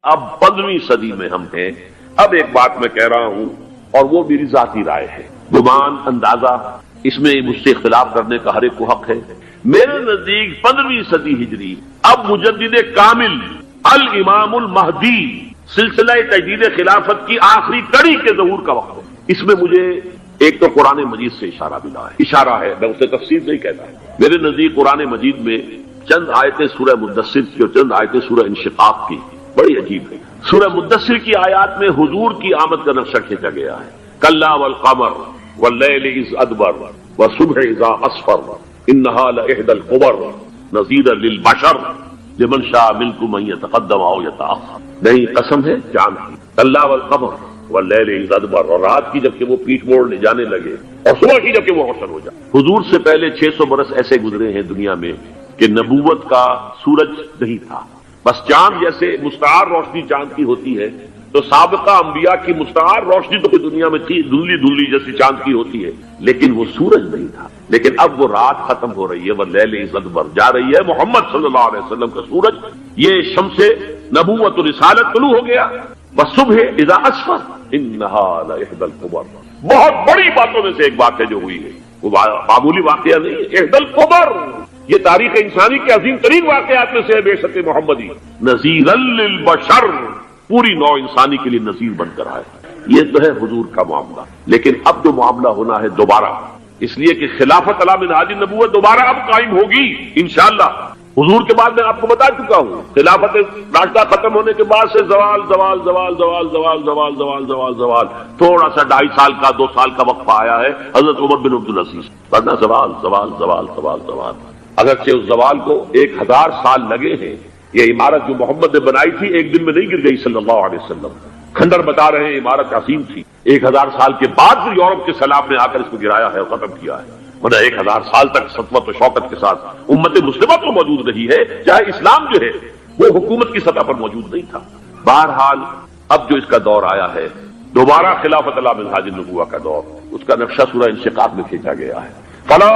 اب 15ویں صدی میں ہم ہیں. اب ایک بات میں کہہ رہا ہوں اور وہ میری ذاتی رائے ہے، گمان اندازہ اس میں مجھ سے اختلاف کرنے کا ہر ایک کو حق ہے. میرے نزدیک 15ویں صدی ہجری اب مجدد کامل الامام المہدی سلسلہ تجدید خلافت کی آخری کڑی کے ظہور کا وقت ہے. اس میں مجھے ایک تو قرآن مجید سے اشارہ ملا ہے، اشارہ ہے، میں اسے تفسیر نہیں کہتا. میرے نزدیک قرآن مجید میں چند آیتیں سورہ مدثر کی اور چند آیتیں سورہ انشقاق کی بڑی عجیب ہے. سورہ مدثر کی آیات میں حضور کی آمد کا نقشہ کھینچا گیا ہے. کلا والقمر واللیل اذ ادبر والصبح اذا اسفر انہا لإحدى الكبر نذیرا للبشر لمن شاء منکم ان یتقدم او یتأخر. نہیں، قسم ہے چاند کی. کلا والقمر واللیل اذ ادبر، اور رات کی جبکہ وہ پیٹھ موڑ لے جانے لگے اور صبح کی جبکہ وہ روشن ہو جائے. حضور سے پہلے 600 برس ایسے گزرے ہیں دنیا میں کہ نبوت کا سورج نہیں تھا، بس چاند جیسے مستعار روشنی چاند کی ہوتی ہے تو سابقہ انبیاء کی مستعار روشنی تو کوئی دنیا میں تھی، دھندلی دھندلی جیسی چاند کی ہوتی ہے، لیکن وہ سورج نہیں تھا. لیکن اب وہ رات ختم ہو رہی ہے، واللیل اذ ادبر جا رہی ہے. محمد صلی اللہ علیہ وسلم کا سورج، یہ شمس نبوت و رسالت طلوع ہو گیا. والصبح اذا اسفر انہا لإحدى الكبر. بہت بڑی باتوں میں سے ایک بات ہے جو ہوئی ہے، وہ معمولی واقعہ نہیں. إحدى الكبر، یہ تاریخ انسانی کے عظیم ترین واقعات میں سے ہے بے شک محمدی. نذیرا للبشر، پوری نوع انسانی کے لیے نذیر بن کر آئے. یہ تو ہے حضور کا معاملہ. لیکن اب جو معاملہ ہونا ہے دوبارہ، اس لیے کہ خلافت علی منہاج النبوت دوبارہ اب قائم ہوگی انشاءاللہ. حضور کے بعد میں آپ کو بتا چکا ہوں، خلافت راشدہ ختم ہونے کے بعد سے زوال زوال زوال زوال زوال زوال زوال زوال زوال، تھوڑا سا 2.5 سال کا 2 سال کا وقفہ آیا ہے حضرت عمر بن عبدالعزیز، ورنہ زوال زوال زوال زوال زوال. اگرچہ اس زوال کو 1000 سال لگے ہیں. یہ عمارت جو محمد نے بنائی تھی ایک دن میں نہیں گر گئی صلی اللہ علیہ وسلم. کھنڈر بتا رہے ہیں عمارت عظیم تھی. 1000 سال کے بعد پھر یورپ کے سیلاب نے آ کر اس کو گرایا ہے اور ختم کیا ہے. ورنہ 1000 سال تک سطوت و شوکت کے ساتھ امت مسلمہ تو موجود رہی ہے، چاہے اسلام جو ہے وہ حکومت کی سطح پر موجود نہیں تھا. بہرحال اب جو اس کا دور آیا ہے دوبارہ خلافت علی منہاج النبوہ کا دور، اس کا نقشہ سورہ انشقاق میں کھینچا گیا ہے. فلا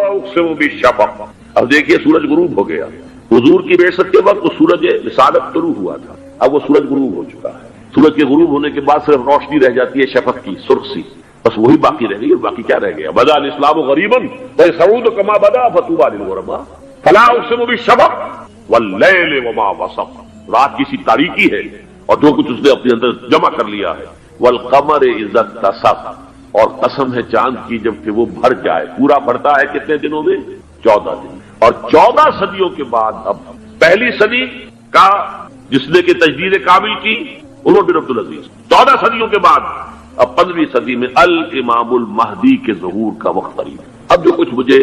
اقسم بالشفق. اب دیکھیے سورج غروب ہو گیا. حضور کی بعثت کے وقت وہ سورج رسالت طلوع ہوا تھا، اب وہ سورج غروب ہو چکا ہے. سورج کے غروب ہونے کے بعد صرف روشنی رہ جاتی ہے شفق کی، سرخ سی، بس وہی باقی رہ گئی. باقی کیا رہ گیا؟ بدا الاسلام غریبا وسعود کما بدا فتوبى للغرباء. فلا اقسم بالشفق واللیل وما وسق. رات کی سی تاریکی ہے اور جو کچھ اس نے اپنے اندر جمع کر لیا ہے. والقمر اذا اتسق، اور قسم ہے چاند کی جب کہ وہ بھر جائے. پورا بھرتا ہے کتنے دنوں میں؟ 14 دن. اور 14 صدیوں کے بعد اب پہلی صدی کا جس نے کہ تجدید کامل کی عمر بن عبدالعزیز، 14 صدیوں کے بعد اب 15ویں صدی میں الامام المہدی کے ظہور کا وقت قریب. اب جو کچھ مجھے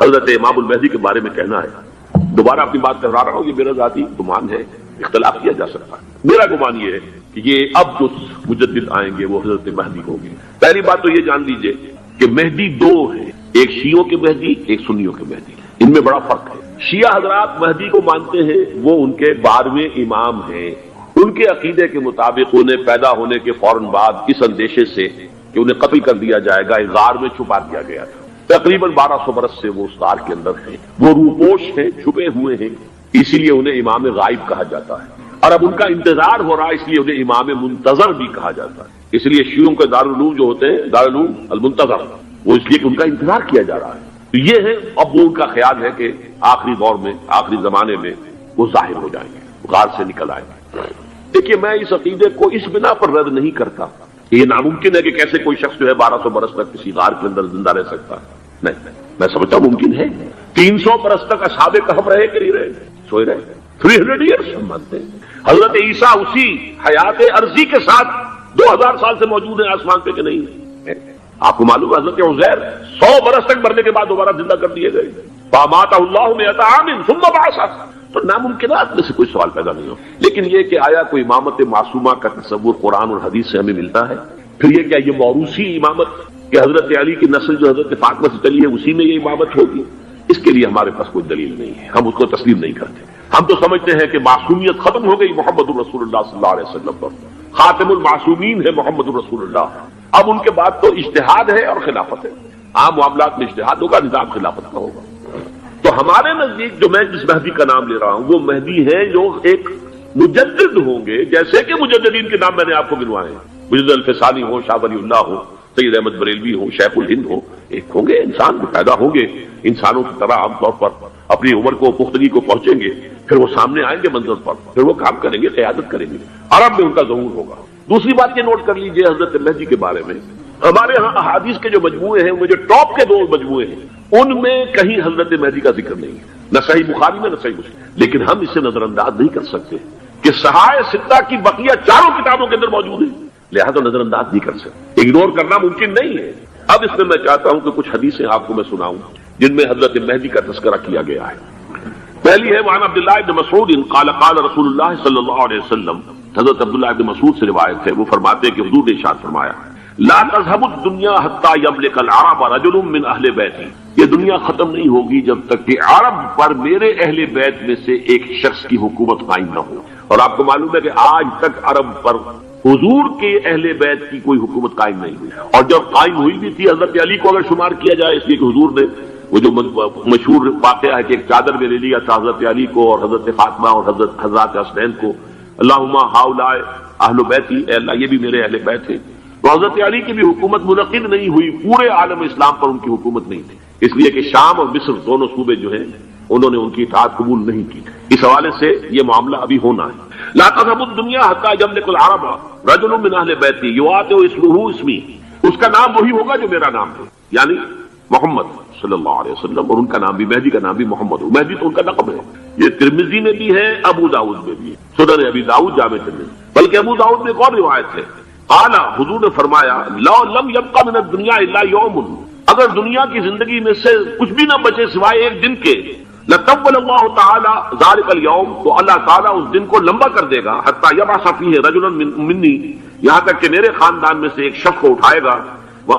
حضرت امام المہدی کے بارے میں کہنا ہے، دوبارہ اپنی بات کہہ رہا ہوں، یہ میرا ذاتی گمان ہے، اختلاف کیا جا سکتا ہے. میرا گمان یہ ہے کہ یہ اب جو مجدد آئیں گے وہ حضرت مہدی ہوں گے. پہلی بات تو یہ جان لیجئے کہ مہدی 2 ہیں، ایک شیعوں کے مہدی، ایک سنیوں کے مہدی. ان میں بڑا فرق ہے. شیعہ حضرات مہدی کو مانتے ہیں، وہ ان کے 12ویں امام ہیں. ان کے عقیدے کے مطابق انہیں پیدا ہونے کے فوراً بعد اس اندیشے سے کہ انہیں قتل کر دیا جائے گا ایک غار میں چھپا دیا گیا تھا. تقریباً 1200 برس سے وہ اس غار کے اندر ہیں. وہ روپوش ہیں، چھپے ہوئے ہیں، اسی لیے انہیں امام غائب کہا جاتا ہے. اور اب ان کا انتظار ہو رہا ہے، اس لیے انہیں امام منتظر بھی کہا جاتا ہے. اس لیے شیعوں کے دارالعلوم جو ہوتے ہیں دارالعلوم المنتظر، وہ اس لیے کہ ان کا انتظار کیا جا رہا ہے. تو یہ ہے اب وہ ان کا خیال ہے کہ آخری دور میں، آخری زمانے میں وہ ظاہر ہو جائیں گے، غار سے نکل آئیں گے. دیکھیے میں اس عقیدے کو اس بنا پر رد نہیں کرتا کہ یہ ناممکن ہے کہ کیسے کوئی شخص جو ہے 1200 برس تک کسی غار کے اندر زندہ رہ سکتا ہے. نہیں، میں سمجھتا ہوں ممکن ہے. 300 برس تک اصحاب کہف رہے کہ نہیں رہے؟ سوئے رہے. 300 ایئرس ہم مانتے ہیں. حضرت عیسیٰ اسی حیات عرضی کے ساتھ 2000 سال سے موجود ہیں آسمان پہ کہ نہیں؟ آپ کو معلوم ہے حضرت عزیر 100 برس تک مرنے کے بعد دوبارہ زندہ کر دیے گئے. فاماتہ اللہ 100 عام ثم بعثہ. تو ناممکنات میں سے کوئی سوال پیدا نہیں ہو. لیکن یہ کہ آیا کوئی امامت معصومہ کا تصور قرآن اور حدیث سے ہمیں ملتا ہے؟ پھر یہ کیا یہ موروثی امامت کہ حضرت علی کی نسل جو حضرت فاطمہ سے چلی ہے اسی میں یہ امامت ہوگی؟ اس کے لیے ہمارے پاس کوئی دلیل نہیں ہے، ہم اس کو تسلیم نہیں کرتے. ہم تو سمجھتے ہیں کہ معصومیت ختم ہو گئی محمد الرسول اللہ صلی اللہ علیہ وسلم پر. خاتم المعصومین ہے محمد الرسول اللہ. اب ان کے بعد تو اجتہاد ہے اور خلافت ہے. عام معاملات میں اجتہاد ہوگا، نظام خلافت کا ہوگا. تو ہمارے نزدیک جو میں جس مہدی کا نام لے رہا ہوں وہ مہدی ہے جو ایک مجدد ہوں گے، جیسے کہ مجددین کے نام میں نے آپ کو گنوائے ہیں، مجدد الفسانی ہو، شاہ ولی اللہ ہو، سید احمد بریلوی ہو، شیخ الہند ہو، ایک ہوں گے انسان پیدا ہوں گے انسانوں کی طرح عام طور پر اپنی عمر کو پختگی کو پہنچیں گے، پھر وہ سامنے آئیں گے منظر پر، پھر وہ کام کریں گے، قیادت کریں گے، عرب میں ان کا ظہور ہوگا۔ دوسری بات یہ نوٹ کر لیجئے حضرت مہدی کے بارے میں، ہمارے ہاں احادیث کے جو مجموعے ہیں، وہ جو ٹاپ کے 2 مجموعے ہیں، ان میں کہیں حضرت مہدی کا ذکر نہیں ہے، نہ صحیح بخاری میں نہ صحیح مسلم، لیکن ہم اسے نظر انداز نہیں کر سکتے کہ صحائح ستہ کی بقیہ 4 کتابوں کے اندر موجود ہے، لہذا نظر انداز نہیں کر سکتے، اگنور کرنا ممکن نہیں ہے۔ اب اس میں میں چاہتا ہوں کہ کچھ حدیثیں آپ کو میں سناؤں جن میں حضرت مہدی کا تذکرہ کیا گیا ہے۔ پہلی ہے وعن عبداللہ ابن مسعود قال قال رسول اللہ صلی اللہ علیہ وسلم، حضرت عبداللہ ابن مسعود سے روایت ہے، وہ فرماتے ہیں کہ حضور نے ارشاد فرمایا لا تذهب الدنيا حتى يملك العرب رجل من اہل بیتی، یہ دنیا ختم نہیں ہوگی جب تک کہ عرب پر میرے اہل بیت میں سے ایک شخص کی حکومت قائم نہ ہو۔ اور آپ کو معلوم ہے کہ آج تک عرب پر حضور کے اہل بیت کی کوئی حکومت قائم نہیں ہوئی، اور جب قائم ہوئی بھی تھی حضرت علی کو اگر شمار کیا جائے، اس لیے کہ حضور نے وہ جو مشہور واقعہ ہے کہ ایک چادر میں لے لیا تھا حضرت علی کو اور حضرت فاطمہ اور حضرت حسنین کو، اللہم ہؤلاء اہل بیتی، اے اللہ یہ بھی میرے اہل بیت ہیں، تو حضرت علی کی بھی حکومت منعقد نہیں ہوئی، پورے عالم اسلام پر ان کی حکومت نہیں تھی، اس لیے کہ شام اور مصر دونوں صوبے جو ہیں انہوں نے ان کی اطاعت قبول نہیں کی، اس حوالے سے یہ معاملہ ابھی ہونا ہے۔ لا تذهب الدنيا حتى يملك العرب رجل من اہل بیتی یواطئ اسمہ اسمی، اس کا نام وہی ہوگا جو میرا نام ہے، یعنی محمد صلی اللہ علیہ وسلم، اور ان کا نام بھی مہدی کا نام بھی محمد ہو، مہدی تو ان کا لقب ہے، یہ ترمذی میں بھی ہے، ابو داؤد میں بھی ہے، سنن ابی داؤد جامع ترمذی، بلکہ ابو داؤد میں ایک اور روایت ہے، قال حضور نے فرمایا لو لم يبقى من الدنيا الا يوم، اگر دنیا کی زندگی میں سے کچھ بھی نہ بچے سوائے ایک دن کے، لطول اللہ تعالی ذلك اليوم، تو اللہ تعالیٰ اس دن کو لمبا کر دے گا، حتى يبعث فيه رجلا مني، یہاں تک کہ میرے خاندان میں سے ایک شخص کو اٹھائے گا،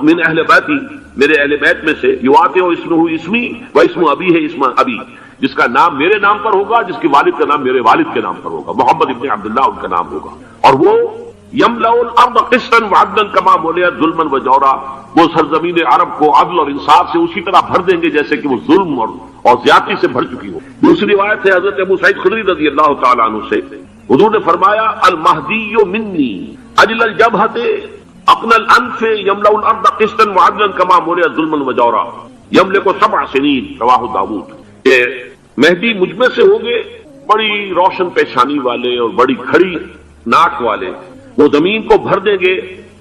من اہل بیتی، میرے اہل بیت میں سے، یواطئ اسمہ اسمی و اسم ابی ہے اسم ابی، جس کا نام میرے نام پر ہوگا، جس کے والد کا نام میرے والد کے نام پر ہوگا، محمد ابن عبداللہ ان کا نام ہوگا، اور وہ یملأ الارض قسطا وعدلا کما ملئت ظلما وجورا، وہ سرزمین عرب کو عدل اور انصاف سے اسی طرح بھر دیں گے جیسے کہ وہ ظلم اور زیادتی سے بھر چکی ہو۔ دوسری روایت ہے حضرت ابو سعید خدری رضی اللہ تعالیٰ عنہ سے، حضور نے فرمایا المہدی منی اجل الجبہۃ اقنى الانف یملأ الارض قسطا وعدلا کما ملئت ظلما وجورا یملک 7 سنین، رواہ داؤد، کہ مہدی مجھ میں سے ہوں گے بڑی روشن پیشانی والے اور بڑی کھڑی ناک والے، وہ زمین کو بھر دیں گے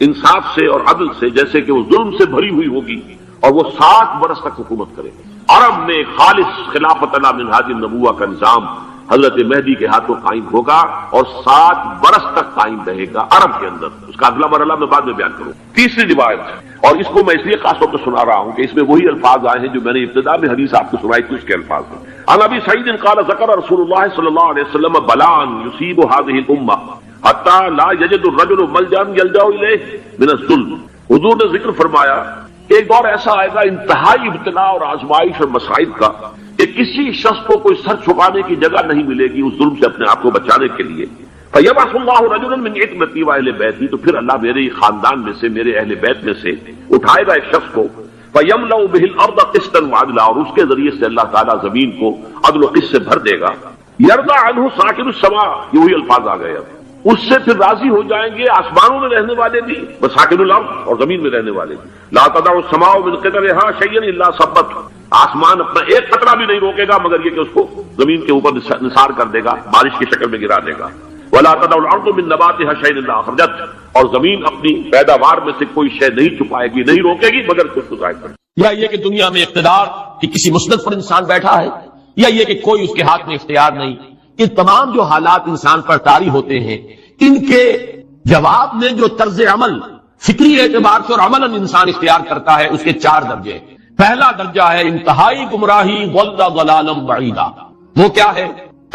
انصاف سے اور عدل سے جیسے کہ وہ ظلم سے بھری ہوئی ہوگی، اور وہ 7 برس تک حکومت کرے گے۔ عرب میں خالص خلافت علی منہاج النبوہ کا نظام حضرت مہدی کے ہاتھوں قائم ہوگا اور 7 برس تک قائم رہے گا عرب کے اندر، اس کا اگلا مرحلہ میں بعد میں بیان کروں۔ تیسری روایت، اور اس کو میں اس لیے خاص طور پر سنا رہا ہوں کہ اس میں وہی الفاظ آئے ہیں جو میں نے ابتدا میں حدیث آپ کو سنائی تھی، اس کے الفاظ ہیں۔ عن ابی سعید قال ذکر رسول اللہ صلی اللہ علیہ وسلم بلاء یصیب هذه الامہ حتی لا یجد الرجل ملجا یلجا الیہ من الظلم، حضور نے ذکر فرمایا ایک دور ایسا آئے گا انتہائی ابتلا اور آزمائش اور مصائب کا کہ کسی شخص کو کوئی سر چھپانے کی جگہ نہیں ملے گی اس ظلم سے اپنے آپ کو بچانے کے لیے۔ فَيَبْعَثُ اللَّهُ رَجُلًا مِنْ عِتْرَتِي وَأَهْلِ بَيْتِي، تو پھر اللہ میرے خاندان میں سے میرے اہل بیت میں سے اٹھائے گا ایک شخص کو، فَيَمْلَأُ بِهِ الْأَرْضَ قِسْطًا وَعَدْلًا، اور اس کے ذریعے سے اللہ تعالیٰ زمین کو عدل و قسط سے بھر دے گا۔ يَرْضَى عَنْهُ سَاكِنُ السَّمَاءِ، یہ وہی الفاظ آ گئے اب، اس سے پھر راضی ہو جائیں گے آسمانوں میں رہنے والے بھی، وساکن الارض، اور زمین میں رہنے والے بھی۔ لا تدع السماء من قطرها شيئا الا صبت، آسمان اپنا ایک قطرہ بھی نہیں روکے گا مگر یہ کہ اس کو زمین کے اوپر نثار کر دے گا، بارش کی شکل میں گرا دے گا۔ ولا تدع الارض من نباتها شيئا الا اخرجت، اور زمین اپنی پیداوار میں سے کوئی شے نہیں چھپائے گی، نہیں روکے گی مگر کچھ کو ظاہر کرے گی۔ یا یہ کہ دنیا میں اقتدار کہ کسی مسند پر انسان بیٹھا ہے، یا یہ کہ کوئی اس کے ہاتھ میں اختیار نہیں، کہ تمام جو حالات انسان پر طاری ہوتے ہیں ان کے جواب میں جو طرز عمل فکری اعتبار سے اور عملاً انسان اختیار کرتا ہے اس کے 4 درجے۔ پہلا درجہ ہے انتہائی گمراہی، ضل ضلالا بعیدا، وہ کیا ہے؟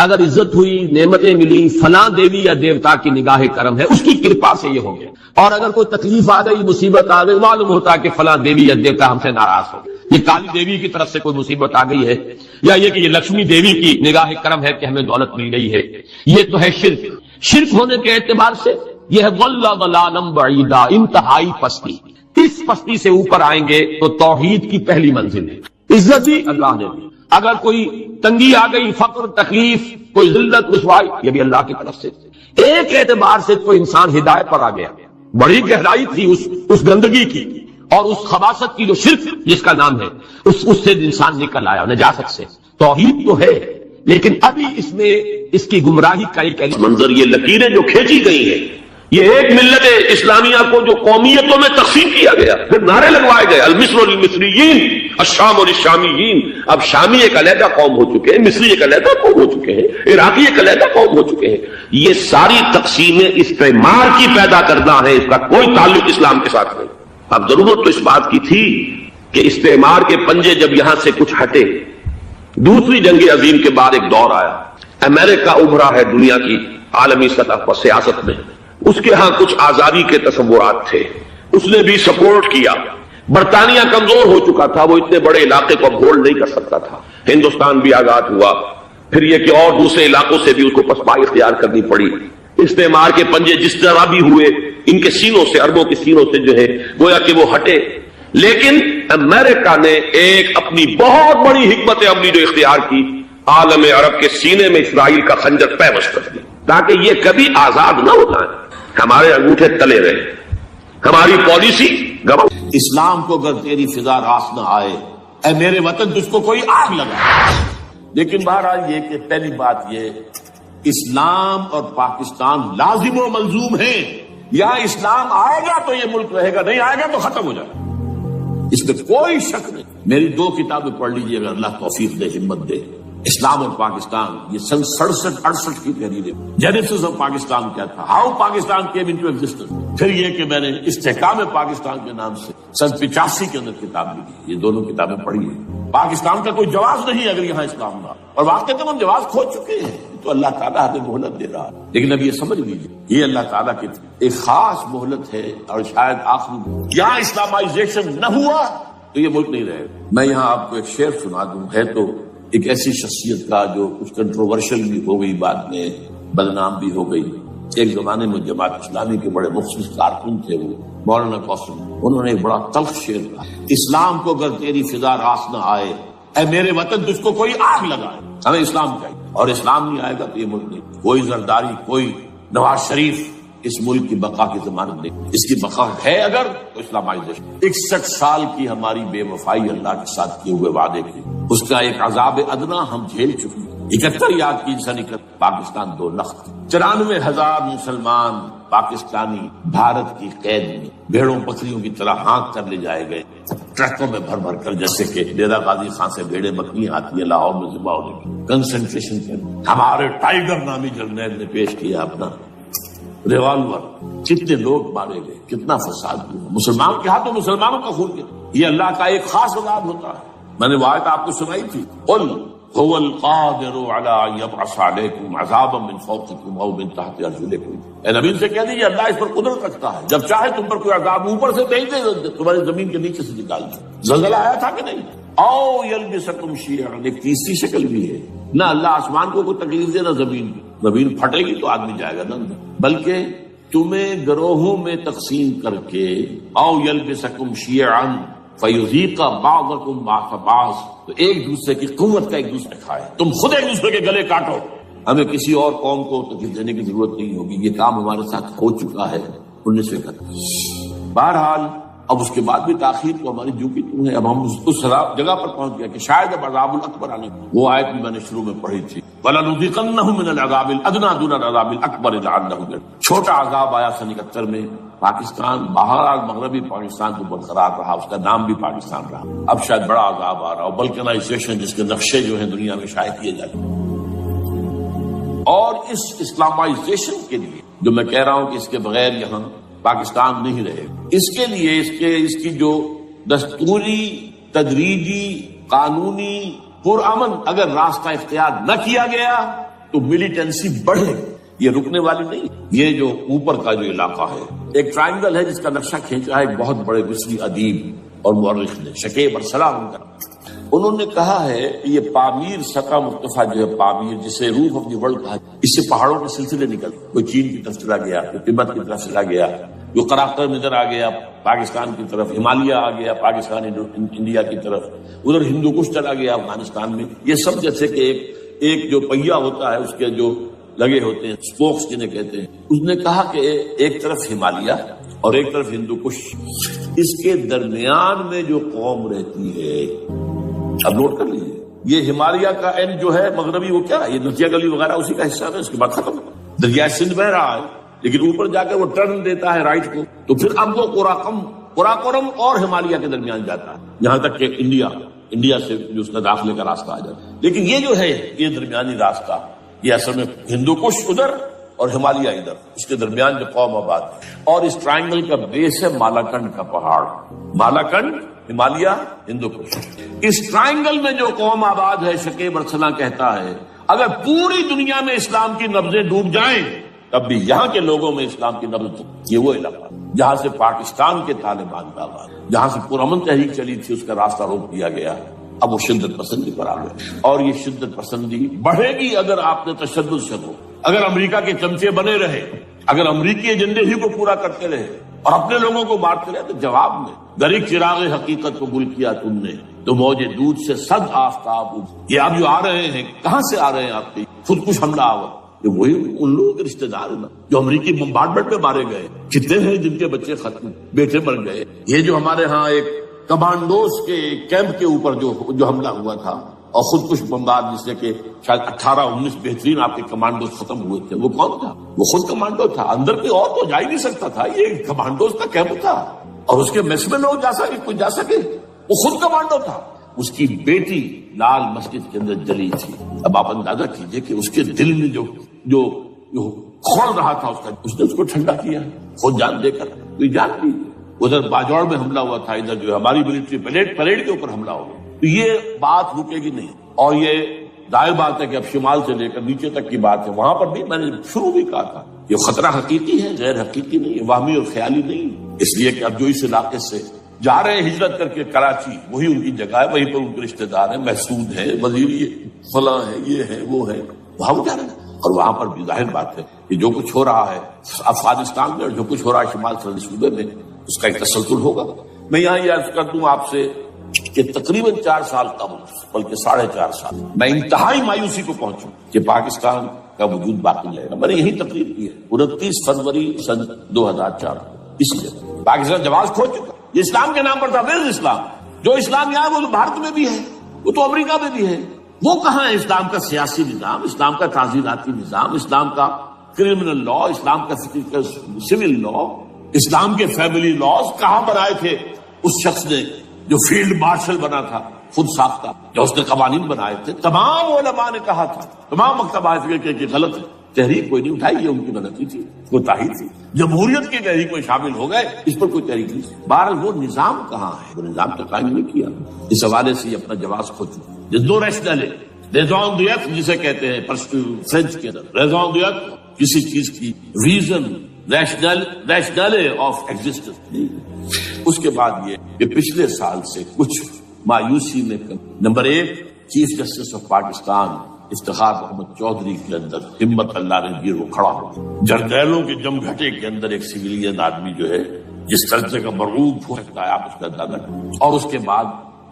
اگر عزت ہوئی، نعمتیں ملی، فلاں دیوی یا دیوتا کی نگاہ کرم ہے، اس کی کرپا سے یہ ہو گیا، اور اگر کوئی تکلیف آ گئی، مصیبت آ گئی، معلوم ہوتا ہے کہ فلاں دیوی یا دیوتا ہم سے ناراض ہو گئے، یہ کالی دیوی کی طرف سے کوئی مصیبت آ گئی ہے، یا یہ کہ یہ لکشمی دیوی کی نگاہ کرم ہے کہ ہمیں دولت مل گئی ہے۔ یہ تو ہے شرک۔ شرک ہونے کے اعتبار سے یہ ہے ضل ضلالا بعیدا، انتہائی پستی۔ اس پستی سے اوپر آئیں گے تو توحید کی پہلی منزل ہے۔ عزت بھی اللہ نے دی، اگر کوئی تنگی آ گئی، فقر، تکلیف، کوئی ذلت، رسوائی، یہ بھی اللہ کی طرف سے۔ ایک اعتبار سے تو انسان ہدایت پر آ گیا، بڑی گہرائی تھی اس گندگی کی اور اس خباثت کی جو شرک جس کا نام ہے، اس سے انسان نکل آیا، نجاست سے۔ توحید تو ہے لیکن ابھی اس میں اس کی گمراہی کا ایک منظر، یہ لکیریں جو کھینچی گئی ہیں، یہ ایک ملت اسلامیہ کو جو قومیتوں میں تقسیم کیا گیا، پھر نعرے لگوائے گئے المصر للمصریین الشام للشامیین۔ اب شامی ایک علیحدہ قوم ہو چکے ہیں، مصری ایک علیحدہ قوم ہو چکے ہیں، عراقی ایک علیحدہ قوم ہو چکے ہیں۔ یہ ساری تقسیمیں استعمار کی پیدا کرنا ہے، اس کا کوئی تعلق اسلام کے ساتھ نہیں۔ اب ضرورت تو اس بات کی تھی کہ استعمار کے پنجے جب یہاں سے کچھ ہٹے، دوسری جنگ عظیم کے بعد ایک دور آیا، امریکہ ابھرا ہے دنیا کی عالمی سطح پر سیاست میں، اس کے ہاں کچھ آزادی کے تصورات تھے، اس نے بھی سپورٹ کیا۔ برطانیہ کمزور ہو چکا تھا، وہ اتنے بڑے علاقے کو ہولڈ نہیں کر سکتا تھا۔ ہندوستان بھی آزاد ہوا، پھر یہ کہ اور دوسرے علاقوں سے بھی اس کو پسپائی اختیار کرنی پڑی۔ استعمار کے پنجے جس طرح بھی ہوئے، ان کے سینوں سے، عربوں کے سینوں سے جو ہے گویا کہ وہ ہٹے، لیکن امریکہ نے ایک اپنی بہت بڑی حکمت عملی جو اختیار کی، عالم عرب کے سینے میں اسرائیل کا خنجر پیوست کر دیا تاکہ یہ کبھی آزاد نہ ہوتا ہے، ہمارے انگوٹھے تلے رہے، ہماری پالیسی گواہ۔ اسلام کو اگر تیری فضا راس نہ آئے، اے میرے وطن تجھ کو کوئی آگ لگا۔ لیکن بہرحال یہ کہ پہلی بات یہ، اسلام اور پاکستان لازم و ملزوم ہیں۔ یا اسلام آئے گا تو یہ ملک رہے گا، نہیں آئے گا تو ختم ہو جائے گا، اس میں کوئی شک نہیں۔ میری 2 کتابیں پڑھ لیجیے اگر اللہ توفیق دے، ہمت دے۔ اسلام اور پاکستان، یہ سن 67-68 کی تحریر ہے۔ جینیسس آف پاکستان کیا تھا، how Pakistan came into existence. پھر یہ کہ میں نے استحکام پاکستان کے نام سے سن 85 کے اندر کتاب لکھی، یہ دونوں کتابیں پڑھی ہیں۔ پاکستان کا کوئی جواز نہیں اگر یہاں اسلام نہ، اور واقعی ہم جواز کھو چکے ہیں، تو اللہ تعالیٰ ہمیں مہلت دے رہا ہے۔ لیکن اب یہ سمجھ لیجیے، یہ اللہ تعالیٰ کی ایک خاص مہلت ہے، اور شاید آخری یہاں اسلامائزیشن نہ ہوا تو یہ ملک نہیں رہے گا۔ میں یہاں آپ کو ایک شعر سنا دوں، ہے تو ایک ایسی شخصیت کا جو کچھ کنٹروورشل بھی ہو گئی، بعد میں بدنام بھی ہو گئی۔ ایک زمانے میں جماعت اسلامی کے بڑے مخصوص کارکن تھے وہ، مولانا قاسم، انہوں نے ایک بڑا تلخ شعر کہا، اسلام کو اگر تیری فضا راس نہ آئے، اے میرے وطن تجھ کو کوئی آگ لگائے۔ ہمیں اسلام چاہیے، اور اسلام نہیں آئے گا تو یہ ملک نہیں، کوئی زرداری، کوئی نواز شریف اس ملک کی بقا کی ضمانت نہیں۔ اس کی بقا ہے اگر تو اسلامائزیشن۔ 61 سال کی ہماری بے وفائی اللہ کے ساتھ کیے ہوئے وعدے کی، اس کا ایک عذاب ادنا ہم جھیل چکے ہیں۔ 71 یاد کی سن پاکستان 2 لاکھ، 94,000 مسلمان پاکستانی بھارت کی قید میں بھیڑوں بکریوں کی طرح ہانک کر لے جائے گئے، ٹرکوں میں بھر بھر کر، جیسے کہ ڈیرہ غازی خان سے بھیڑیں بکریاں آتی ہیں لاہور میں ذبح ہونے کی۔ کنسنٹریشن کیمپ، ہمارے ٹائیگر نامی جرنیل نے پیش کیا اپنا ریوالور، کتنے لوگ مارے گئے، کتنا فساد ہوا، مسلمان کے ہاتھوں مسلمانوں کا خون گیا۔ یہ اللہ کا ایک خاص عذاب ہوتا ہے۔ میں نے وہ آیت آپ کو سنائی تھی، قل هو القادر على ان يبعث عليكم عذابا من فوقكم او من تحت ارجلكم۔ اے نبی سے کہہ دیجیے اللہ اس پر قدرت رکھتا ہے، جب چاہے تم پر کوئی عذاب اوپر سے بھیج دے، تمہاری زمین کے نیچے سے نکال دے۔ زلزلہ آیا تھا کہ نہیں؟ او یلبسکم شیعا، ایک تیسری شکل بھی ہے، نہ اللہ آسمان کو کوئی تکلیف دے، نہ زمین کو۔ زمین پھٹے گی تو آدمی جائے گا نا، بلکہ تمہیں گروہوں میں تقسیم کر کے، او یلبسکم شیعا فیذیق بعضکم بعض بعض، تو ایک دوسرے کی قوت کا ایک دوسرے کھائے، تم خود ایک دوسرے کے گلے کاٹو۔ ہمیں کسی اور قوم کو تکلیف دینے کی ضرورت نہیں ہوگی، یہ کام ہمارے ساتھ ہو چکا ہے 19ویں قدم۔ بہرحال اب اس کے بعد بھی تاخیر تو ہماری جو کی تم ہے، اب ہم اس جگہ پر پہنچ گئے کہ شاید اب عذاب الاکبر آنے۔ وہ آیت بھی میں نے شروع میں پڑھی تھی، وَلَنُذِيقَنَّهُم مِّنَ الْعَذَابِ الْأَدْنَىٰ دُونَ الْعَذَابِ الْأَكْبَرِ لَعَلَّهُمْ۔ چھوٹا عذاب آیا سن 71 میں پاکستان، بہرحال مغربی پاکستان تو برقرار رہا، اس کا نام بھی پاکستان رہا۔ اب شاید بڑا عذاب آ رہا، بلکنائزیشن جس کے نقشے جو ہیں دنیا میں شائع کیے جاتے ہیں۔ اور اس اسلامائزیشن کے لیے جو میں کہہ رہا ہوں کہ اس کے بغیر یہاں پاکستان نہیں رہے، اس کے لیے اس کی جو دستوری، تدریجی، قانونی، پرامن اگر راستہ اختیار نہ کیا گیا تو ملیٹنسی بڑھے، یہ رکنے والی نہیں۔ یہ جو اوپر کا جو علاقہ ہے، ایک ٹرائنگل ہے جس کا نقشہ کھینچا ہے ایک بہت بڑے مصری ادیب اور مورخ نے، شکیب ارسلان کا۔ انہوں نے کہا ہے کہ یہ پامیر سقا مرتفع جو ہے، پامیر جسے روف آف دی ورلڈ کہا، اس سے پہاڑوں کے سلسلے نکل، کوئی چین کی طرف چلا گیا، کوئی تبت کی طرف چلا گیا، جو قراقطر نظر آ گیا پاکستان کی طرف، ہمالیہ آ گیا پاکستان انڈیا کی طرف، ادھر ہندو کش چلا گیا افغانستان میں. یہ سب جیسے کہ ایک جو پہیا ہوتا ہے اس کے جو لگے ہوتے ہیں اسپوکس جنہیں کہتے ہیں. اس نے کہا کہ ایک طرف ہمالیہ اور ایک طرف ہندو کش، اس کے درمیان میں جو قوم رہتی ہے، اب نوٹ کر لیجیے، یہ ہمالیہ کا اینڈ جو ہے مغربی، وہ کیا ہے، یہ نتیا گلی وغیرہ اسی کا حصہ ہے. اس کے بعد ختم، دریا سندھ بہ رہا ہے لیکن اوپر جا کر وہ ٹرن دیتا ہے رائٹ کو، تو پھر اب وہ قراقرم اور ہمالیہ کے درمیان جاتا ہے، یہاں تک کہ انڈیا سے جو اس کا داخلے کا راستہ آ جاتا ہے. لیکن یہ جو ہے یہ درمیانی راستہ، یہ اصل میں ہندو کش ادھر اور ہمالیہ ادھر، اس کے درمیان جو قوم آباد ہے. اور اس ٹرائنگل کا بیس ہے مالاکنڈ کا پہاڑ، مالاکنڈ، ہمالیہ، ہندو کش. اس ٹرائنگل میں جو قوم آباد ہے، شکیب ارسلان کہتا ہے اگر پوری دنیا میں اسلام کی نبضیں ڈوب جائیں تب بھی یہاں کے لوگوں میں اسلام کی نبض. یہ وہ علاقہ جہاں سے پاکستان کے طالبان کا آباد، جہاں سے پرامن تحریک چلی تھی، اس کا راستہ روک دیا گیا. اب وہ شدت پسندی پر آ گئے، اور یہ شدت پسندی بڑھے گی اگر آپ نے تشدد سے ہو، اگر امریکہ کے چمچے بنے رہے، اگر امریکی ایجنڈے ہی کو پورا کرتے رہے اور اپنے لوگوں کو مارتے رہے. تو جواب میں گریک چراغ حقیقت کو گل کیا تم نے، تو موج دودھ سے صد آفتاب. یہ اب جو آ رہے ہیں کہاں سے آ رہے ہیں آپ کے خودکش حملہ آور؟ یہ وہی ان لوگوں کے رشتے دار ہیں جو امریکی بمبارڈمنٹ میں مارے گئے. کتنے ہیں جن کے بچے ختم، بیٹے مر گئے. یہ جو ہمارے ہاں ایک کمانڈوز کے کیمپ کے اوپر جو حملہ ہوا تھا اور خودکش بمبار، جس سے کہ شاید 18-19 بہترین آپ کے کمانڈوز ختم ہوئے تھے، وہ کون تھا؟ وہ خود کمانڈو تھا. اندر کوئی اور تو جا ہی نہیں سکتا تھا، یہ کمانڈوز کا کیمپ تھا اور اس کے میس میں لوگ کوئی جا سکے. وہ خود کمانڈو تھا. اس کی بیٹی لال مسجد کے اندر جلی تھی. اب آپ اندازہ کیجئے کہ اس کے دل میں جو کھول رہا تھا اس نے اس کو ٹھنڈا کیا خود جان دے کر. کوئی جان دی. ادھر باجوڑ میں حملہ ہوا تھا، ادھر جو ہماری ملٹری پریڈ کے اوپر حملہ ہوا. تو یہ بات رکے گی نہیں. اور یہ ظاہر بات ہے کہ اب شمال سے لے کر نیچے تک کی بات ہے. وہاں پر بھی میں نے شروع بھی کہا تھا یہ خطرہ حقیقی ہے، غیر حقیقی نہیں ہے، واہمی اور خیالی نہیں. اس لیے کہ اب جو اس علاقے سے جا رہے ہیں ہجرت کر کے کراچی، وہی ان کی جگہ ہے، وہیں پر ان کے رشتہ دار ہیں، محسود ہیں، وزیر فلاں ہے، یہ ہے وہ ہے، وہاں وہ جا رہے ہیں. اور وہاں پر بھی ظاہر بات ہے کہ جو کچھ ہو رہا ہے افغانستان میں اور جو کچھ ہو رہا ہے شمال سرحدی صوبے میں، اس کا ایک تسلسل ہوگا. میں یہاں یہ عرض کر دوں آپ سے کہ تقریباً 4 سال قبل، بلکہ 4.5 سال، میں انتہائی مایوسی کو پہنچوں کہ پاکستان کا وجود باقی رہے گا. میں نے یہی تقریر کی ہے 29 فروری سن 2004. اس لیے پاکستان جواز کھو چکا. یہ اسلام کے نام پر تھا، ویئر اسلام. جو اسلام یہاں وہ تو بھارت میں بھی ہے، وہ تو امریکہ میں بھی ہے. وہ کہاں ہے اسلام کا سیاسی نظام، اسلام کا تعزیراتی نظام، اسلام کا کرمنل لا، اسلام کا سول لا، اسلام کے فیملی لاز کہاں بنائے تھے اس شخص نے جو فیلڈ مارشل بنا تھا، خود ساختہ، جو اس نے قوانین بنائے تھے. تمام علماء نے کہا تھا، تمام مکتبہ فکر کے غلط ہے. تحریک کوئی نہیں اٹھائی، یہ ان کی غلطی تھی، کوتاہی تھی. جمہوریت کی تحریک میں شامل ہو گئے، اس پر کوئی تحریک نہیں. بہرحال وہ نظام کہاں ہے؟ وہ نظام تو قائم نہیں کیا. اس حوالے سے یہ اپنا جواز کھو چکا. دو ریشنل ہے، ریزون دیت جسے کہتے ہیں فرینچ کے اندر، ریزون دیت کسی چیز کی ریزن، ریشنل آف ایگزسٹنس. اس کے بعد یہ کہ پچھلے سال سے کچھ مایوسی میں number 1 chief justice of Pakistan Iftikhar Muhammad Chaudhry کے اندر ہمت اللہ نے گیر وہ کھڑا ہو. جرنیلوں کے جم گھٹے کے اندر ایک سویلین آدمی جو ہے جس طرح کا مرغوب ہو سکتا ہے آپ اس کا اندازہ کریں. اور اس کے بعد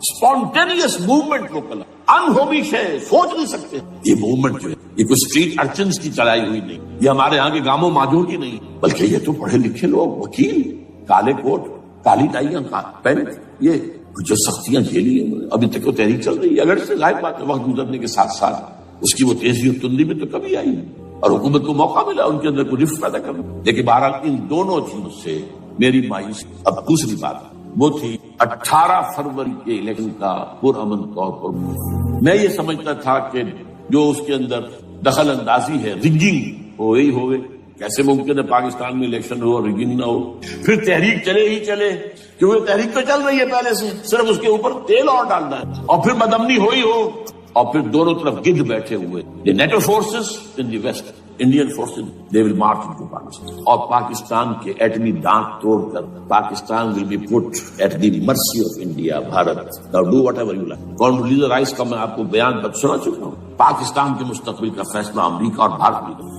اسپونٹینیس موومنٹ کو کلا انہوبی شے سوچ نہیں سکتے. یہ موومنٹ جو ہے یہ کوئی اسٹریٹ ارچنس کی چلائی ہوئی نہیں، یہ ہمارے ہاں کے گاموں ماجوں کی نہیں، بلکہ یہ تو پڑھے لکھے لوگ، وکیل، کالے کوٹ، کالی ٹائیاں، پینٹ، یہ جو سختیاں جھیلی ہیں. ابھی تک وہ تحریک چل رہی ہے. اگر سے ظاہر بات ہے وقت گزرنے کے ساتھ ساتھ اس کی وہ تیزی اور تندی میں تو کبھی آئی اور حکومت کو موقع ملا ان کے اندر کوئی رفت پیدا کرنا. لیکن بہرحال ان دونوں چیزوں سے میری مایوسی. اب دوسری بات وہ تھی 18 فروری کے الیکشن کا پرامن طور پر. میں یہ سمجھتا تھا کہ جو اس کے اندر دخل اندازی ہے، ریگنگ ہو ہی ہوئے. کیسے ممکن ہے پاکستان میں الیکشن ہو اور ریگنگ نہ ہو؟ پھر تحریک چلے ہی چلے، کیونکہ تحریک تو چل رہی ہے پہلے سے، صرف اس کے اوپر تیل اور ڈالنا ہے. اور پھر بدامنی ہو ہی ہو، اور پھر دونوں طرف گدھ بیٹھے ہوئے. The NATO forces in the west, Indian forces they will march into Pakistan. اور پاکستان کے ایٹمی دانت توڑ کر Pakistan will be put at the mercy of India, Bharat. Now do whatever you like. Condoleezza Rice کا میں آپ کو بیان سنا چکا ہوں. پاکستان کے مستقبل کا فیصلہ امریکہ اور بھارت بھی کرے۔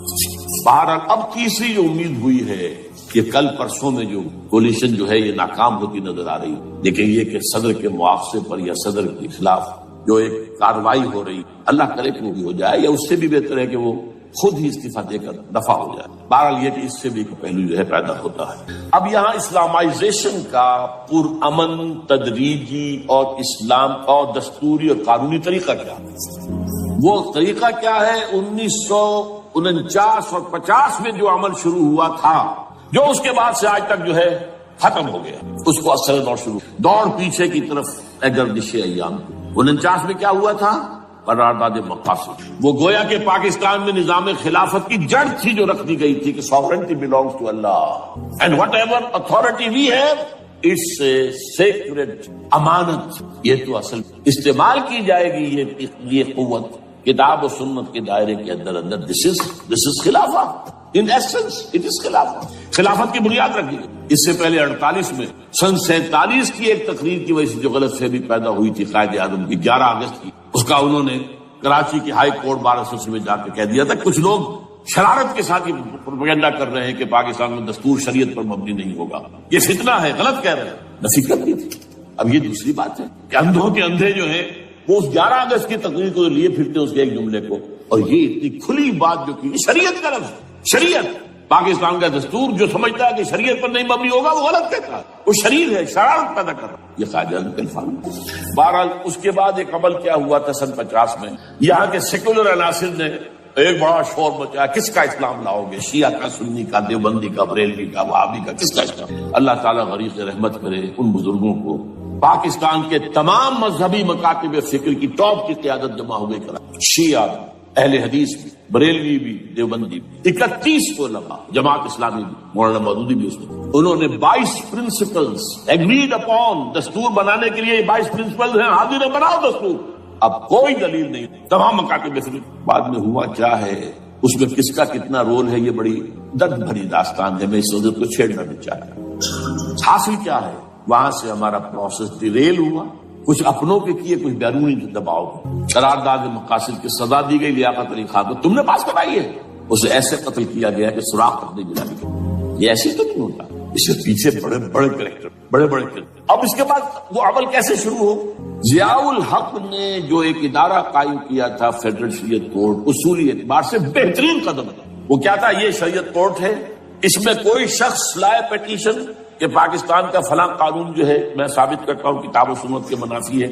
بہرحال اب تیسری جو امید ہوئی ہے کہ کل پرسوں میں جو کولیشن جو ہے یہ ناکام ہوتی نظر آ رہی ہے، لیکن یہ کہ صدر کے مواخذے پر یا صدر کے خلاف جو ایک کارروائی ہو رہی، اللہ کرے کہ وہ بھی ہو جائے، یا اس سے بھی بہتر ہے کہ وہ خود ہی استعفیٰ دے کر دفع ہو جائے۔ بہرحال یہ کہ اس سے بھی ایک پہلو جو ہے پیدا ہوتا ہے۔ اب یہاں اسلامائزیشن کا پرامن، تدریجی اور اسلام اور دستوری اور قانونی طریقہ کیا ہے؟ وہ طریقہ کیا ہے؟ 1949 اور 50 میں جو عمل شروع ہوا تھا، جو اس کے بعد سے آج تک جو ہے ختم ہو گیا، اس کو اصل دور شروع، دوڑ پیچھے کی طرف گردش ایام۔ 49 میں کیا ہوا تھا؟ قرارداد مقاصد۔ وہ گویا کہ پاکستان میں نظام خلافت کی جڑ تھی جو رکھ دی گئی تھی کہ sovereignty belongs to Allah and whatever authority we have it's a sacred امانت۔ یہ تو اصل استعمال کی جائے گی یہ قوت کتاب و سنت کے دائرے کے اندر۔ this is خلافہ، in essence it is خلافہ۔ خلافت کی بنیاد رکھی گئی۔ اس سے پہلے 48 میں سن 47 کی ایک تقریر کی وجہ سے جو غلط فہمی پیدا ہوئی تھی قائد اعظم کی 11 اگست کی، اس کا انہوں نے کراچی کی ہائی کورٹ بار ایسوسی میں جا کے کہہ دیا تھا۔ کچھ لوگ شرارت کے ساتھ یہ پروپیگنڈا کر رہے ہیں کہ پاکستان میں دستور شریعت پر مبنی نہیں ہوگا، یہ فتنہ ہے، غلط کہہ رہے ہیں، نصیحت نہیں تھی۔ اب یہ دوسری بات ہے کہ اندھوں کے اندھے جو ہیں وہ اس 11 اگست کی تقریر کو لیے پھرتے ہیں، اس کے ایک جملے کو، اور یہ اتنی کھلی بات جو کی شریعت کا لفظ، شریعت پاکستان کا دستور جو سمجھتا ہے کہ شریعت پر نہیں مبنی ہوگا وہ غلط کہتا ہے، وہ شریر ہے، شرارت پیدا کر رہا ہے۔ یہ قائد اعظم کا الفاظ۔ بہرحال اس کے بعد ایک عمل کیا ہوا تھا سن 50 میں، یہاں کے سیکولر عناصر نے ایک بڑا شور مچایا، کس کا اسلام لاؤ گے؟ شیعہ کا، سنی کا، دیوبندی کا، بریلوی کا، وہابی کا، کس کا اسلام؟ اللہ تعالیٰ غریق رحمت کرے ان بزرگوں کو۔ پاکستان کے تمام مذہبی مکاتب فکر کی ٹاپ کی قیادت جمع ہو گئی کرا، شیعہ، اہل حدیث بھی، بریلوی بھی، دیوبندی بھی، 31 علماء، جماعت اسلامی بھی، مولانا مودودی بھی اس میں، انہوں نے 22 پرنسپلز ایگریڈ اپون، دستور بنانے کے لیے 22 پرنسپلز ہیں، حاضر بناؤ دستور۔ اب کوئی دلیل نہیں، تمام مکاتب فکر۔ بعد میں ہوا کیا ہے، اس میں کس کا کتنا رول ہے، یہ بڑی درد بھری داستان ہے، میں اس وجہ کو چھیڑنا نہیں چاہتا۔ حاصل کیا ہے، وہاں سے ہمارا پروسیس ڈیریل ہوا، کچھ اپنوں کے کیے، کچھ بیرونی دباؤ۔ قرارداد مقاصد کی سزا دی گئی لیاقت علی خان کو، تم نے پاس کرائی ہے، اسے ایسے قتل کیا گیا کہ سراغ تک نہیں ملا گیا۔ یہ ایسے تو نہیں ہوتا، اس کے پیچھے بڑے بڑے کریکٹر، بڑے بڑے کریکٹر۔ اب اس کے بعد وہ عمل کیسے شروع ہو؟ ضیاء الحق نے جو ایک ادارہ قائم کیا تھا فیڈرل شریعت کورٹ، اصولی اعتبار سے بہترین قدم ہے۔ وہ کیا تھا؟ یہ شریعت کورٹ ہے، اس میں کوئی شخص لائے پیٹیشن کہ پاکستان کا فلاں قانون جو ہے میں ثابت کرتا ہوں کتاب و سنت کے منافی ہے،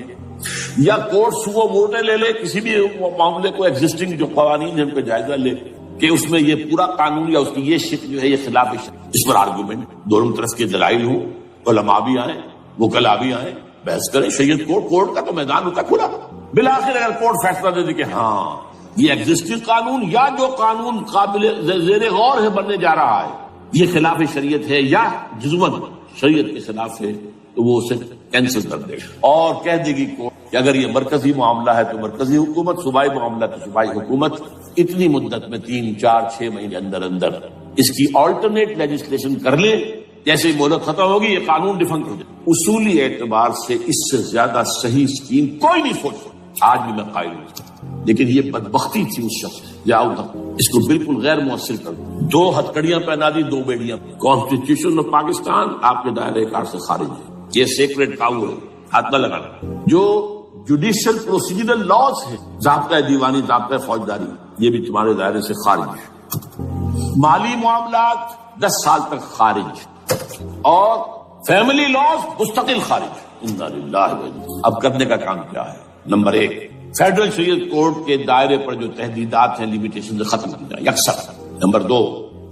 یا کورٹ سو موٹے لے لے کسی بھی معاملے کو، ایگزسٹنگ جو قوانین ہیں ان کا جائزہ لے کہ اس میں یہ پورا قانون یا اس کی یہ شک جو ہے یہ خلاف شک، اس پر آرگومنٹ دونوں طرف کے دلائل ہوں، علماء بھی آئیں، وکلاء بھی آئیں، بحث کریں۔ شریعت کورٹ کا تو میدان ہوتا کھلا، بالآخر اگر کورٹ فیصلہ دے دے کہ ہاں یہ ایگزسٹنگ قانون یا جو قانون قابل زیر غور ہے بننے جا رہا ہے یہ خلاف شریعت ہے یا جزوًا شریعت کے خلاف ہے، تو وہ اسے کینسل کر دے گا اور کہہ دے گی کورٹ کہ اگر یہ مرکزی معاملہ ہے تو مرکزی حکومت، صوبائی معاملہ تو صوبائی حکومت اتنی مدت میں 3، 4، 6 مہینے اندر اس کی آلٹرنیٹ لیجسلیشن کر لے، جیسے ہی مہلت ختم ہوگی یہ قانون ڈیفنکٹ ہو جائے۔ اصولی اعتبار سے اس سے زیادہ صحیح اسکیم کوئی نہیں سوچ سکتا، آج بھی میں قائل ہوں، لیکن یہ بدبختی تھی اس شخص یا اس کو بالکل غیر مؤثر کر دیا۔ 2 ہتھکڑیاں پہنا دی، 2 بیڑیاں۔ کانسٹیٹیوشن آف پاکستان آپ کے دائرے کار سے خارج ہے، یہ سیکریٹ کاؤ ہے، ہاتھ نہ لگانا۔ جو جوڈیشل پروسیجرل لاز ہے، ضابطہ دیوانی، ضابطہ فوجداری، یہ بھی تمہارے دائرے سے خارج ہے۔ مالی معاملات 10 سال تک خارج، اور فیملی لاز مستقل خارج۔ انا للہ و انا۔ اب کرنے کا کام کیا ہے؟ نمبر 1، فیڈرل شریعت کورٹ کے دائرے پر جو تحدیدات ہیں، لمیٹیشن سے ختم کی جائے یکسر۔ نمبر 2،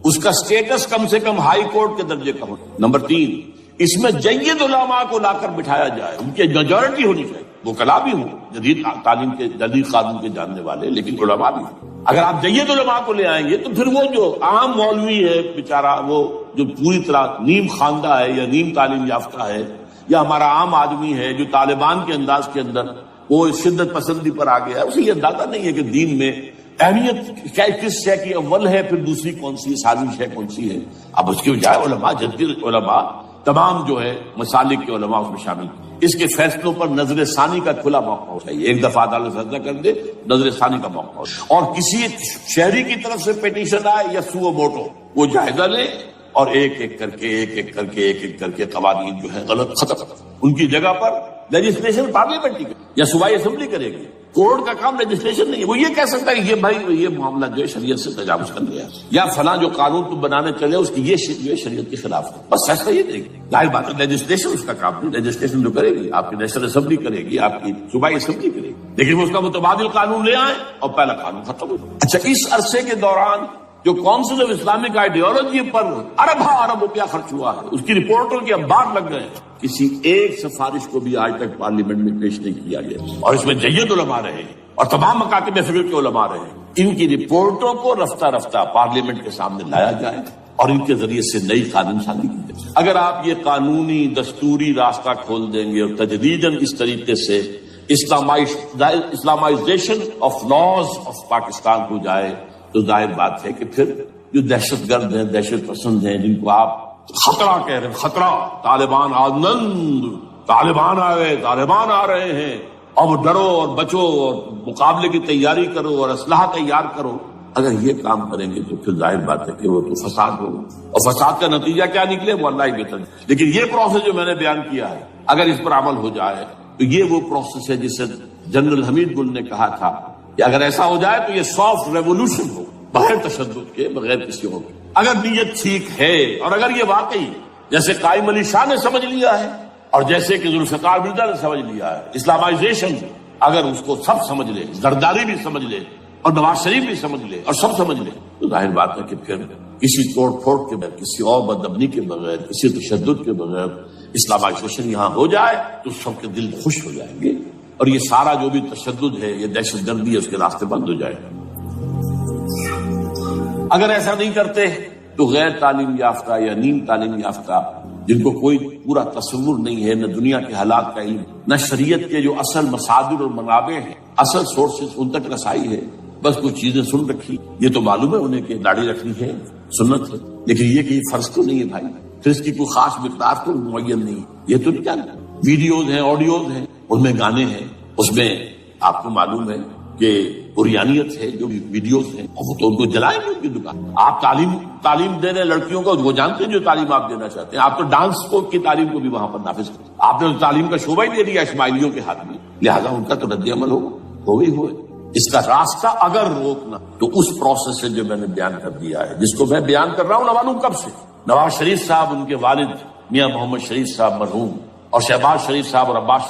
اس کا سٹیٹس کم سے کم ہائی کورٹ کے درجے کا ہو۔ نمبر 3، اس میں جید علماء کو لا کر بٹھایا جائے، ان کی میجورٹی ہونی چاہیے، وکلاء بھی ہوں، جدید تعلیم کے، جدید قانون کے جاننے والے، لیکن علماء بھی ہوں۔ اگر آپ جید علماء کو لے آئیں گے تو پھر وہ جو عام مولوی ہے بیچارہ، وہ جو پوری طرح نیم خواندہ ہے یا نیم تعلیم یافتہ ہے، یا ہمارا عام آدمی ہے جو طالبان کے انداز کے اندر وہ شدت پسندی پر آ گیا ہے، اسے یہ اندازہ نہیں ہے کہ دین میں اہمیت کیا، کس شے کی اول ہے، پھر دوسری کون سی، ثانی شے کون سی ہے۔ اب اس کے بجائے علماء، جدید علماء، تمام جو ہے مسالک کے علماء اس میں شامل۔ اس کے فیصلوں پر نظر ثانی کا کھلا موقع ہو چاہیے. ایک دفعہ عدالت فیصلہ کر دے، نظر ثانی کا موقع ہو، اور کسی شہری کی طرف سے پیٹیشن آئے یا سو موٹو، وہ جائزہ لے اور ایک ایک کر کے قوانین جو ہے غلط ختم. ان کی جگہ پر لیجسلیشن پارلیمنٹ کی یا صوبائی اسمبلی کرے گی. کورٹ کا کام لیجسلیشن نہیں ہے. وہ یہ کہہ سکتا ہے کہ یہ بھائی یہ معاملہ جو ہے شریعت سے تجاوز کر گیا، یا فلاں جو قانون تم بنانے چلے اس کی یہ جو ہے شریعت کے خلاف ہے، بس فیصلہ یہ دے گی. ظاہر بات ہے لیجسلیشن اس کا کام نہیں. لیجسلیشن جو کرے گی آپ کی نیشنل اسمبلی کرے گی، آپ کی صوبائی اسمبلی کرے گی، لیکن وہ اس کا متبادل قانون لے آئے اور پہلا قانون ختم ہو جائے. اچھا، اس عرصے کے دوران جو کونسل آف اسلامک آئیڈیالوجی پر ارب روپیہ خرچ ہوا ہے، اس کی رپورٹوں کے انبار لگ گئے، کسی ایک سفارش کو بھی آج تک پارلیمنٹ میں پیش نہیں کیا گیا. اور اس میں جید علماء رہے اور تمام مکاتب فکر کے علماء رہے. ان کی رپورٹوں کو رفتہ رفتہ پارلیمنٹ کے سامنے لایا جائے اور ان کے ذریعے سے نئی قانون سازی کی جائے. اگر آپ یہ قانونی دستوری راستہ کھول دیں گے اور تجدیداً اس طریقے سے Islamization of laws of Pakistan ہو جائے تو ظاہر بات ہے کہ پھر جو دہشت گرد ہیں، دہشت پسند ہیں، جن کو آپ خطرہ کہہ رہے ہیں، خطرہ طالبان آنند، طالبان آ رہے ہیں، اب ڈرو اور بچو اور مقابلے کی تیاری کرو اور اسلحہ تیار کرو، اگر یہ کام کریں گے تو پھر ظاہر بات ہے کہ وہ تو فساد ہوگا. اور فساد کا نتیجہ کیا نکلے وہ اللہ ہی بہتر. لیکن یہ پروسیس جو میں نے بیان کیا ہے، اگر اس پر عمل ہو جائے تو یہ وہ پروسیس ہے جسے جنرل حمید گل نے کہا تھا کہ اگر ایسا ہو جائے تو یہ سافٹ ریولوشن ہو، بغیر تشدد کے، بغیر کسی اور کے. اگر نیت ٹھیک ہے اور اگر یہ واقعی جیسے قائم علی شاہ نے سمجھ لیا ہے اور جیسے کہ ذوالفقار مرزا نے سمجھ لیا ہے، اسلامائزیشن، اگر اس کو سب سمجھ لے، زرداری بھی سمجھ لے اور نواز شریف بھی سمجھ لے اور سب سمجھ لے، تو ظاہر بات ہے کہ پھر کسی توڑ پھوڑ کے بغیر، کسی اور بدامنی کے بغیر، کسی تشدد کے بغیر اسلامائزیشن یہاں ہو جائے تو سب کے دل خوش ہو جائیں گے اور یہ سارا جو بھی تشدد ہے، یہ دہشت گردی ہے، اس کے راستے بند ہو جائے. اگر ایسا نہیں کرتے تو غیر تعلیم یافتہ یا نیم تعلیم یافتہ، جن کو کوئی پورا تصور نہیں ہے، نہ دنیا کے حالات کا علم، نہ شریعت کے جو اصل مصادر اور منابع ہیں، اصل سورسز، ان تک رسائی ہے، بس کچھ چیزیں سن رکھی. یہ تو معلوم ہے انہیں کہ داڑھی رکھنی ہے سنت ہے، لیکن یہ کہ یہ فرض تو نہیں ہے بھائی، پھر اس کی کوئی خاص مقدار تو معین نہیں. یہ تو نہیں جانتا. ویڈیوز ہیں، آڈیوز ہیں، ان میں گانے ہیں، اس میں آپ کو معلوم ہے کہ اوریانیت ہے، جو ویڈیوز ہیں، وہ تو ان کو جلائیں گے ان کی دکان. آپ تعلیم دے رہے لڑکیوں کو، وہ جانتے ہیں جو تعلیم آپ دینا چاہتے ہیں. آپ تو ڈانس کی تعلیم کو بھی وہاں پر نافذ کرتے ہیں. آپ نے تو تعلیم کا شعبہ ہی دے دیا اسماعیلیوں کے ہاتھ میں، لہٰذا ان کا تو رد عمل ہوگا. اس کا راستہ اگر روکنا تو اس پروسیس سے جو میں نے بیان کر دیا ہے، جس کو میں بیان کر رہا ہوں نہ معلوم کب سے. نواز شریف صاحب، ان کے والد میاں محمد شریف صاحب مرحوم، اور شہباز شریف صاحب اور عباس